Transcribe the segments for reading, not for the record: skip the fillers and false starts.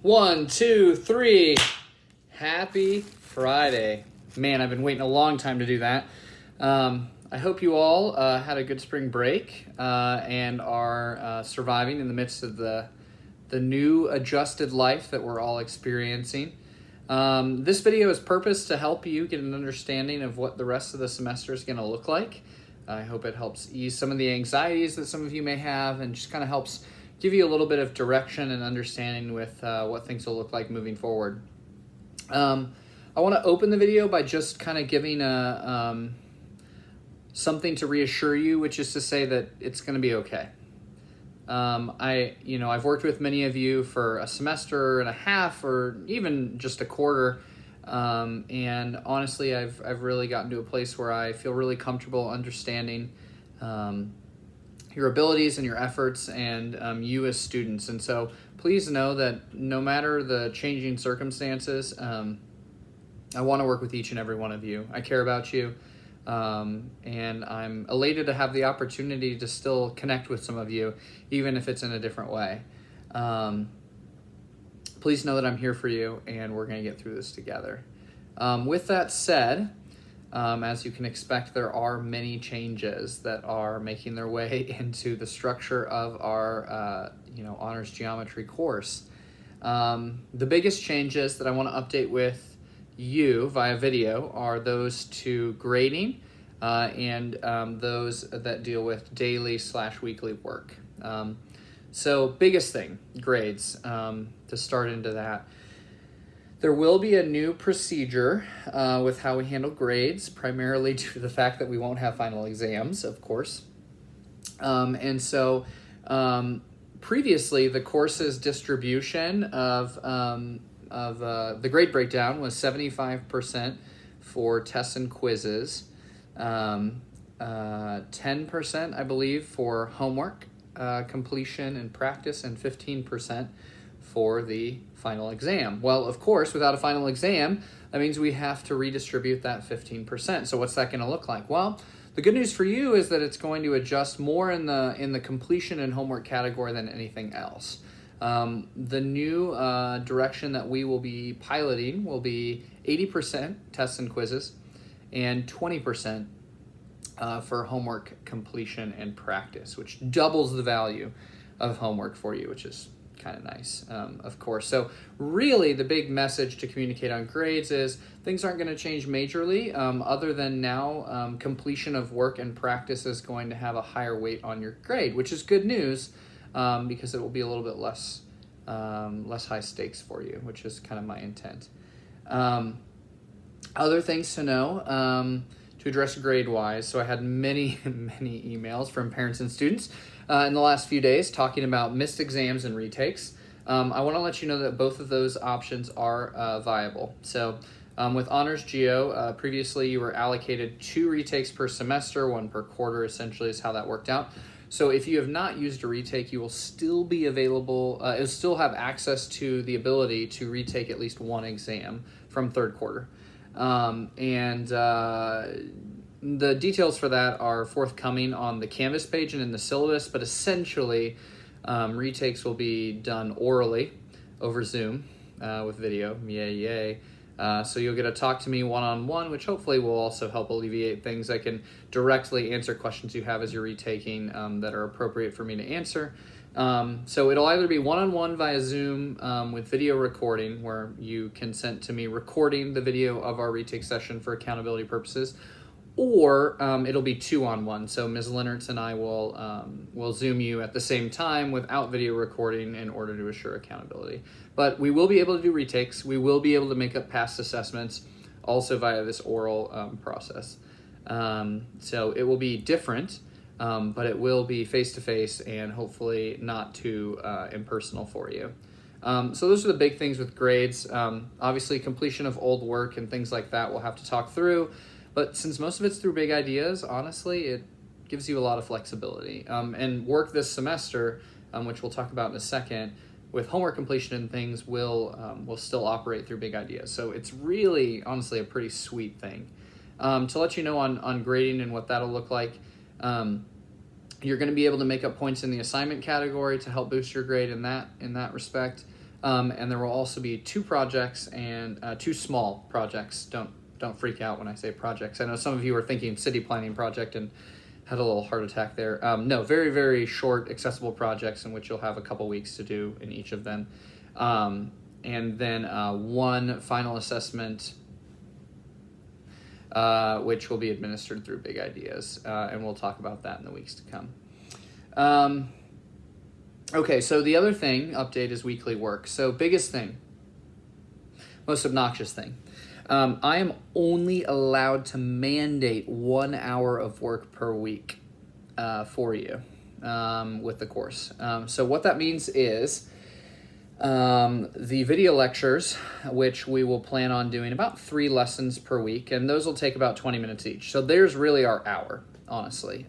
1, 2, 3. Happy Friday. Man, I've been waiting a long time to do that. I hope you all had a good spring break and are surviving in the midst of the new adjusted life that we're all experiencing. This video is purposed to help you get an understanding of what the rest of the semester is going to look like. I hope it helps ease some of the anxieties that some of you may have and just kind of helps give you a little bit of direction and understanding with what things will look like moving forward. I want to open the video by just kind of giving something to reassure you, which is to say that it's going to be okay. I've worked with many of you for a semester and a half or even just a quarter. And honestly, I've really gotten to a place where I feel really comfortable understanding your abilities and your efforts and you as students. And so please know that no matter the changing circumstances, I want to work with each and every one of you. I care about you. And I'm elated to have the opportunity to still connect with some of you, even if it's in a different way. Please know that I'm here for you and we're going to get through this together. With that said, as you can expect, there are many changes that are making their way into the structure of our honors geometry course. The biggest changes that I want to update with you via video are those to grading and those that deal with daily/weekly work. So biggest thing, grades, to start into that. There will be a new procedure with how we handle grades, primarily due to the fact that we won't have final exams, of course. Previously, the course's distribution of the grade breakdown was 75% for tests and quizzes, 10%, I believe, for homework completion and practice, and 15% for the final exam. Well, of course, without a final exam, that means we have to redistribute that 15%. So what's that going to look like? Well, the good news for you is that it's going to adjust more in the completion and homework category than anything else. The new direction that we will be piloting will be 80% tests and quizzes and 20% for homework completion and practice, which doubles the value of homework for you, which is kind of nice, of course. So really the big message to communicate on grades is things aren't going to change majorly, other than now completion of work and practice is going to have a higher weight on your grade, which is good news because it will be a little bit less high stakes for you, which is kind of my intent. Other things to know to address grade-wise. So I had many emails from parents and students in the last few days talking about missed exams and retakes. I want to let you know that both of those options are viable. So with Honors Geo, previously you were allocated 2 retakes per semester, 1 per quarter, essentially is how that worked out. So if you have not used a retake, you will still be available, you'll still have access to the ability to retake at least 1 exam from third quarter. The details for that are forthcoming on the Canvas page and in the syllabus, but essentially retakes will be done orally over Zoom with video. Yay. So you'll get to talk to me one-on-one, which hopefully will also help alleviate things. I can directly answer questions you have as you're retaking that are appropriate for me to answer. So it'll either be one-on-one via Zoom with video recording, where you consent to me recording the video of our retake session for accountability purposes, or it'll be 2-on-1. So Ms. Lennertz and I will Zoom you at the same time without video recording in order to assure accountability. But we will be able to do retakes. We will be able to make up past assessments also via this oral process. So it will be different, but it will be face-to-face and hopefully not too impersonal for you. So those are the big things with grades. Obviously, completion of old work and things like that we'll have to talk through. But since most of it's through big ideas, honestly, it gives you a lot of flexibility. And work this semester, which we'll talk about in a second, with homework completion and things will still operate through big ideas. So it's really, honestly, a pretty sweet thing. To let you know on grading and what that'll look like, you're going to be able to make up points in the assignment category to help boost your grade in that respect. And there will also be 2 projects and 2 small projects. Don't freak out when I say projects. I know some of you are thinking city planning project and had a little heart attack there. No, very, very short, accessible projects in which you'll have a couple weeks to do in each of them. And then 1 final assessment, which will be administered through Big Ideas. And we'll talk about that in the weeks to come. Okay, so the other thing, update, is weekly work. So biggest thing, most obnoxious thing. I am only allowed to mandate 1 hour of work per week for you with the course. So what that means is the video lectures, which we will plan on doing about 3 lessons per week, and those will take about 20 minutes each. So there's really our hour, honestly.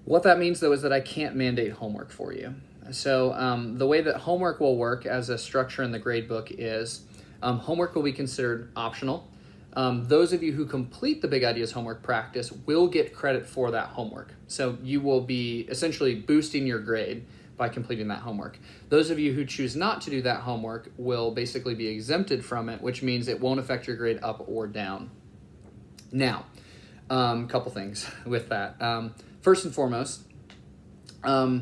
What that means, though, is that I can't mandate homework for you. So the way that homework will work as a structure in the gradebook is homework will be considered optional. Those of you who complete the Big Ideas homework practice will get credit for that homework. So you will be essentially boosting your grade by completing that homework. Those of you who choose not to do that homework will basically be exempted from it, which means it won't affect your grade up or down. Now, a couple things with that. First and foremost, I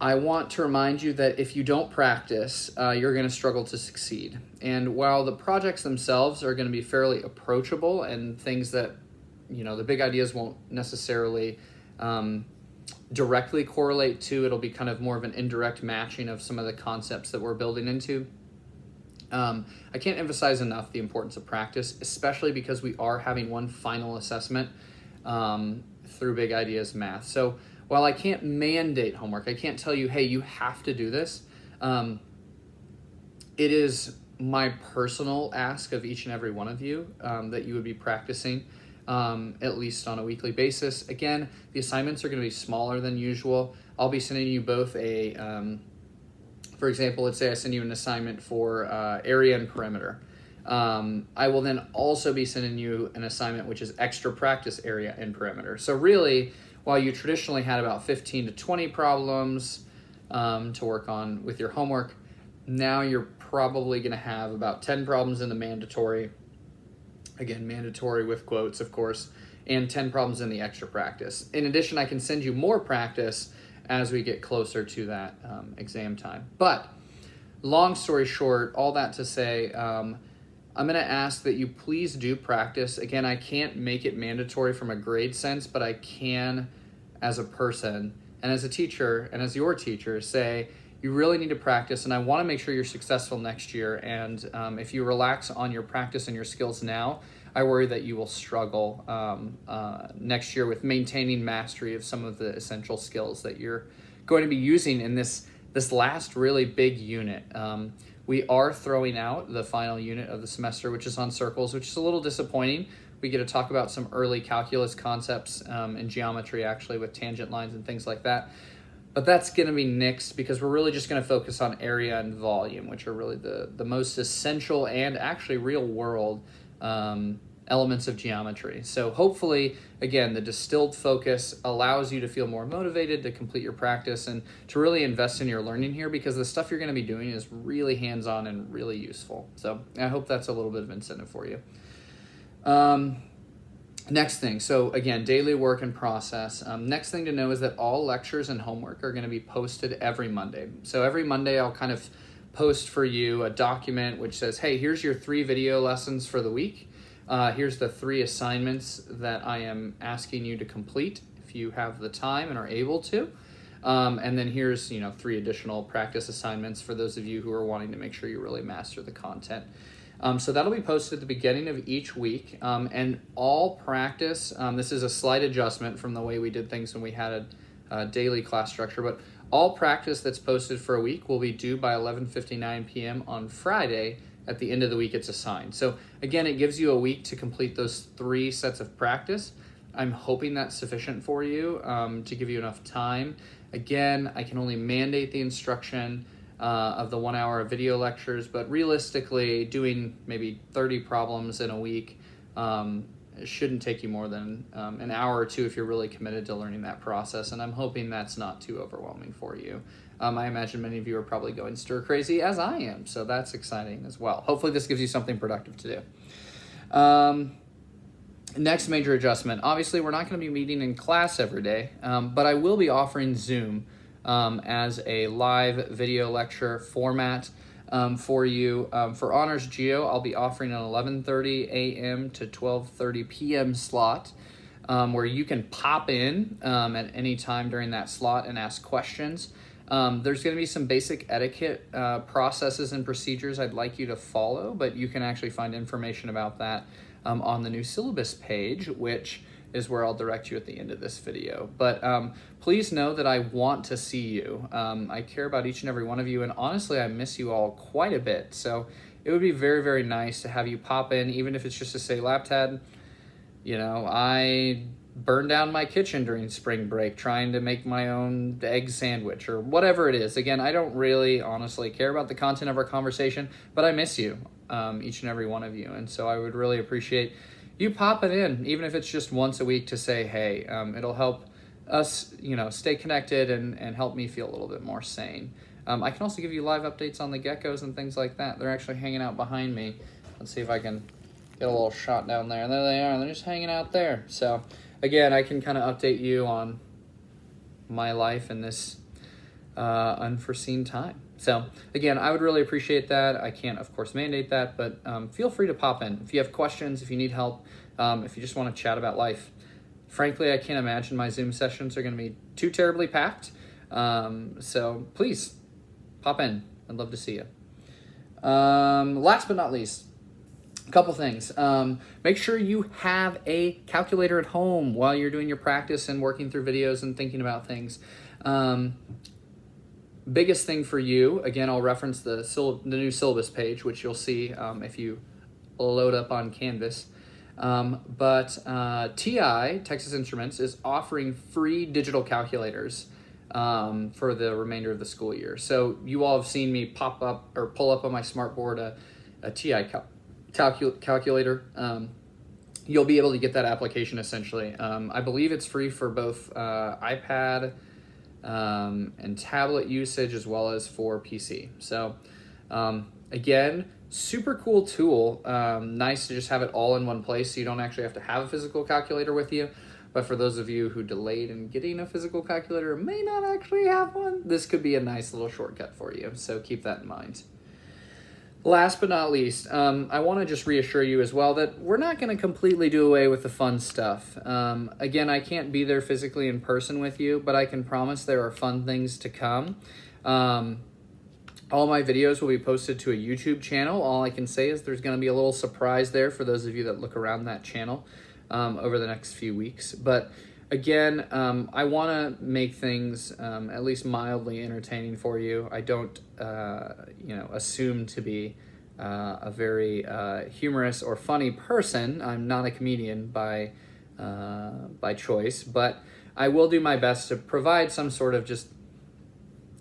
want to remind you that if you don't practice, you're going to struggle to succeed. And while the projects themselves are going to be fairly approachable and things that, the Big Ideas won't necessarily directly correlate to, it'll be kind of more of an indirect matching of some of the concepts that we're building into. I can't emphasize enough the importance of practice, especially because we are having 1 final assessment through Big Ideas Math. So while I can't mandate homework, I can't tell you, hey, you have to do this. It is my personal ask of each and every one of you that you would be practicing at least on a weekly basis. Again, the assignments are going to be smaller than usual. I'll be sending you both for example, let's say I send you an assignment for area and perimeter. I will then also be sending you an assignment which is extra practice area and perimeter. So really, while you traditionally had about 15 to 20 problems to work on with your homework, now you're probably going to have about 10 problems in the mandatory, again, mandatory with quotes, of course, and 10 problems in the extra practice. In addition, I can send you more practice as we get closer to that exam time. But long story short, all that to say, I'm going to ask that you please do practice. Again, I can't make it mandatory from a grade sense, but I can as a person and as a teacher and as your teacher say, you really need to practice, and I want to make sure you're successful next year. And if you relax on your practice and your skills now, I worry that you will struggle next year with maintaining mastery of some of the essential skills that you're going to be using in this last really big unit. We are throwing out the final unit of the semester, which is on circles, which is a little disappointing. We get to talk about some early calculus concepts and geometry, actually, with tangent lines and things like that. But that's going to be nixed because we're really just going to focus on area and volume, which are really the most essential and actually real-world elements of geometry. So hopefully, again, the distilled focus allows you to feel more motivated to complete your practice and to really invest in your learning here, because the stuff you're going to be doing is really hands-on and really useful. So I hope that's a little bit of incentive for you. Next thing, so again, daily work and process. Next thing to know is that all lectures and homework are going to be posted every Monday. So every Monday I'll kind of post for you a document which says, hey, here's your 3 video lessons for the week. Here's the 3 assignments that I am asking you to complete if you have the time and are able to. And then here's 3 additional practice assignments for those of you who are wanting to make sure you really master the content. So that'll be posted at the beginning of each week. And all practice, this is a slight adjustment from the way we did things when we had a daily class structure, but all practice that's posted for a week will be due by 11:59 p.m. on Friday. At the end of the week, it's assigned. So again, it gives you a week to complete those 3 sets of practice. I'm hoping that's sufficient for you to give you enough time. Again, I can only mandate the instruction of the 1 hour of video lectures, but realistically doing maybe 30 problems in a week It shouldn't take you more than an hour or two if you're really committed to learning that process, and I'm hoping that's not too overwhelming for you. I imagine many of you are probably going stir crazy as I am, so that's exciting as well. Hopefully this gives you something productive to do. Next major adjustment. Obviously, we're not going to be meeting in class every day, but I will be offering Zoom as a live video lecture format for you. For Honors Geo, I'll be offering an 11:30 a.m. to 12:30 p.m. slot where you can pop in at any time during that slot and ask questions. There's going to be some basic etiquette processes and procedures I'd like you to follow, but you can actually find information about that on the new syllabus page, which is where I'll direct you at the end of this video. But please know that I want to see you. I care about each and every one of you, and honestly, I miss you all quite a bit. So it would be very, very nice to have you pop in, even if it's just to say, Laptad, you know, I burned down my kitchen during spring break trying to make my own egg sandwich or whatever it is. Again, I don't really honestly care about the content of our conversation, but I miss you, each and every one of you. And so I would really appreciate you popping in, even if it's just once a week to say, hey, it'll help us, you know, stay connected and help me feel a little bit more sane. I can also give you live updates on the geckos and things like that. They're actually hanging out behind me. Let's see if I can get a little shot down there. And there they are. They're just hanging out there. So again, I can kind of update you on my life in this unforeseen time. So again, I would really appreciate that. I can't, of course, mandate that, but feel free to pop in. If you have questions, if you need help, if you just want to chat about life. Frankly, I can't imagine my Zoom sessions are going to be too terribly packed. So please, pop in. I'd love to see you. Last but not least, a couple things. Make sure you have a calculator at home while you're doing your practice and working through videos and thinking about things. Biggest thing for you, again, I'll reference the new syllabus page, which you'll see if you load up on Canvas. But TI, Texas Instruments, is offering free digital calculators for the remainder of the school year. So you all have seen me pop up or pull up on my smartboard a TI calculator. You'll be able to get that application essentially. I believe it's free for both iPad and tablet usage as well as for PC. So again, super cool tool. Nice to just have it all in one place so you don't actually have to have a physical calculator with you. But for those of you who delayed in getting a physical calculator, may not actually have one, this could be a nice little shortcut for you. So keep that in mind. Last but not least, I want to just reassure you as well that we're not going to completely do away with the fun stuff. Again, I can't be there physically in person with you, but I can promise there are fun things to come. All my videos will be posted to a YouTube channel. All I can say is there's going to be a little surprise there for those of you that look around that channel over the next few weeks. But again, I want to make things at least mildly entertaining for you. I don't, assume to be a very humorous or funny person. I'm not a comedian by choice, but I will do my best to provide some sort of just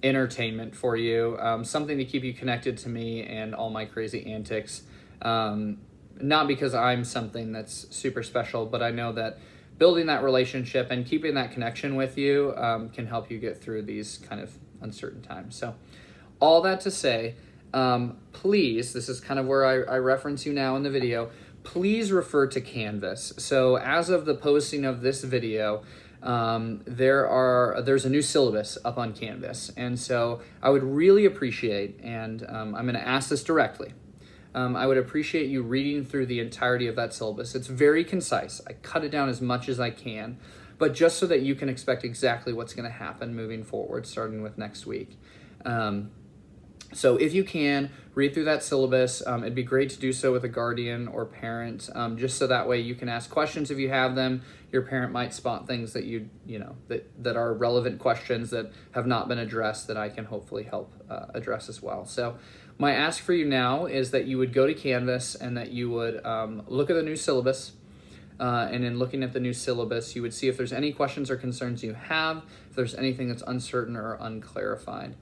entertainment for you, something to keep you connected to me and all my crazy antics. Not because I'm something that's super special, but I know that building that relationship and keeping that connection with you can help you get through these kind of uncertain times. So all that to say, please, this is kind of where I reference you now in the video, please refer to Canvas. So as of the posting of this video, there's a new syllabus up on Canvas. And so I would really appreciate, and I'm going to ask this directly, I would appreciate you reading through the entirety of that syllabus. It's very concise. I cut it down as much as I can, but just so that you can expect exactly what's going to happen moving forward, starting with next week. So if you can, read through that syllabus. It'd be great to do so with a guardian or parent, just so that way you can ask questions if you have them. Your parent might spot things that that are relevant questions that have not been addressed that I can hopefully help address as well. So my ask for you now is that you would go to Canvas and that you would look at the new syllabus. And in looking at the new syllabus, you would see if there's any questions or concerns you have, if there's anything that's uncertain or unclarified.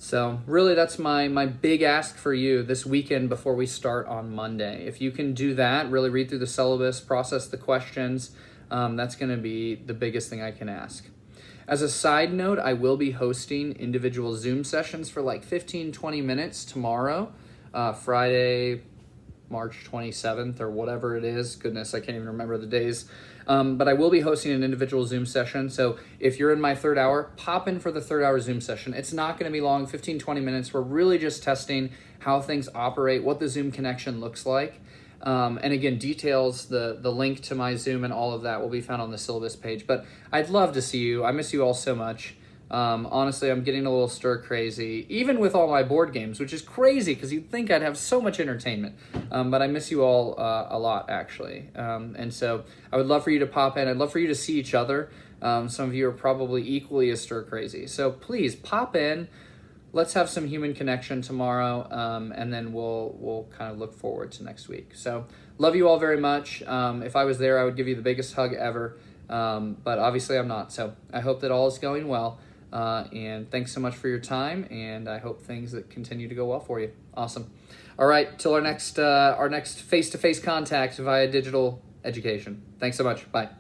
So really, that's my big ask for you this weekend before we start on Monday. If you can do that, really read through the syllabus, process the questions, that's going to be the biggest thing I can ask. As a side note, I will be hosting individual Zoom sessions for like 15, 20 minutes tomorrow, Friday, March 27th or whatever it is. Goodness, I can't even remember the days. But I will be hosting an individual Zoom session. So if you're in my third hour, pop in for the third hour Zoom session. It's not going to be long, 15, 20 minutes. We're really just testing how things operate, what the Zoom connection looks like. And again, details, the link to my Zoom and all of that will be found on the syllabus page. But I'd love to see you. I miss you all so much. Honestly, I'm getting a little stir crazy, even with all my board games, which is crazy because you'd think I'd have so much entertainment. But I miss you all a lot, actually. And so I would love for you to pop in. I'd love for you to see each other. Some of you are probably equally as stir crazy. So please pop in. Let's have some human connection tomorrow, and then we'll kind of look forward to next week. So love you all very much. If I was there, I would give you the biggest hug ever. But obviously I'm not. So I hope that all is going well. And thanks so much for your time, and I hope things that continue to go well for you. Awesome. All right, till our next face-to-face contact via digital education. Thanks so much. Bye.